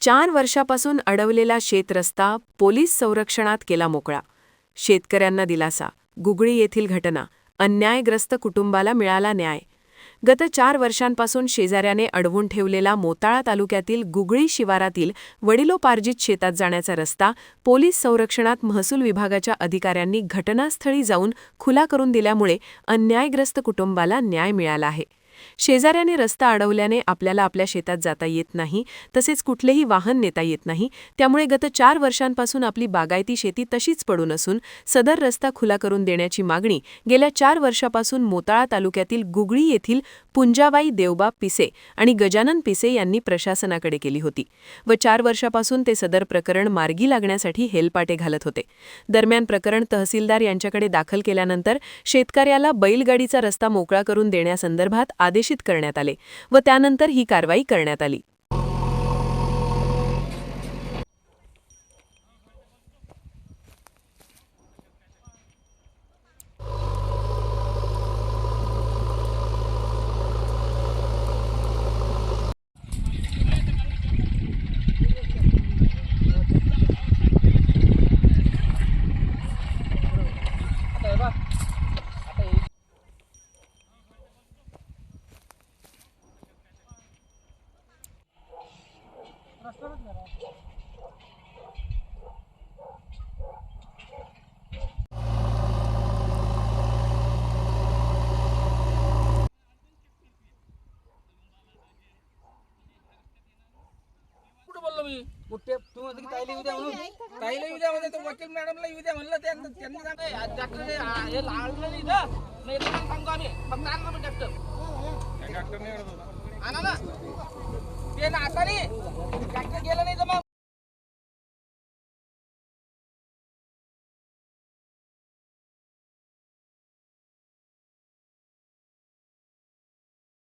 4 वर्षापासून अडवलेला शेतरस्ता पोलीस संरक्षणात केला मोकळा. शेतकऱ्यांना दिलासा. गुगळी येथील घटना. अन्यायग्रस्त कुटुंबाला मिळाला न्याय. गत 4 वर्षांपासून शेजाऱ्याने अडवून ठेवलेला मोताळा तालुक्यातील गुगळी शिवारातील वडिलोपार्जित शेतात जाण्याचा रस्ता पोलीस संरक्षणात महसूल विभागाच्या अधिकाऱ्यांनी घटनास्थळी जाऊन खुला करून दिल्यामुळे अन्यायग्रस्त कुटुंबाला न्याय मिळाला आहे. शेजाऱ्याने रस्ता अडवल्याने आपल्याला आपल्या शेतात जाता येत नाही, तसेच कुठलेही वाहन नेता येत नाही. त्यामुळे गत 4 वर्षांपासून आपली बागायती शेती तशीच पडून असून सदर रस्ता खुला करून देण्याची मागणी गेल्या 4 वर्षापासून मोताळा तालुक्यातील गुगळी येथील पुंजाबाई देवबा पिसे आणि गजानन पिसे यांनी प्रशासनाकडे केली होती व 4 वर्षापासून ते सदर प्रकरण मार्गी लागण्यासाठी हेलपाटे घालत होते. दरम्यान प्रकरण तहसीलदार यांच्याकडे दाखल केल्यानंतर शेतकऱ्याला बैलगाडीचा रस्ता मोकळा करून देण्यासंदर्भात आदेशित करण्यात आले व त्यानंतर ही कारवाई करण्यात आली. कुठे तू म्हणतो की ताईला येऊ द्या म्हणून ताईला येऊ द्या म्हणजे तो वकील मॅडमला येऊ द्या म्हणलं त्यांनी सांगितलं डॉक्टर हे लावलं नाही इथं नाही तर सांगतो आम्ही फक्त आणलं पण डॉक्टर आणा ना ते ना आता नाही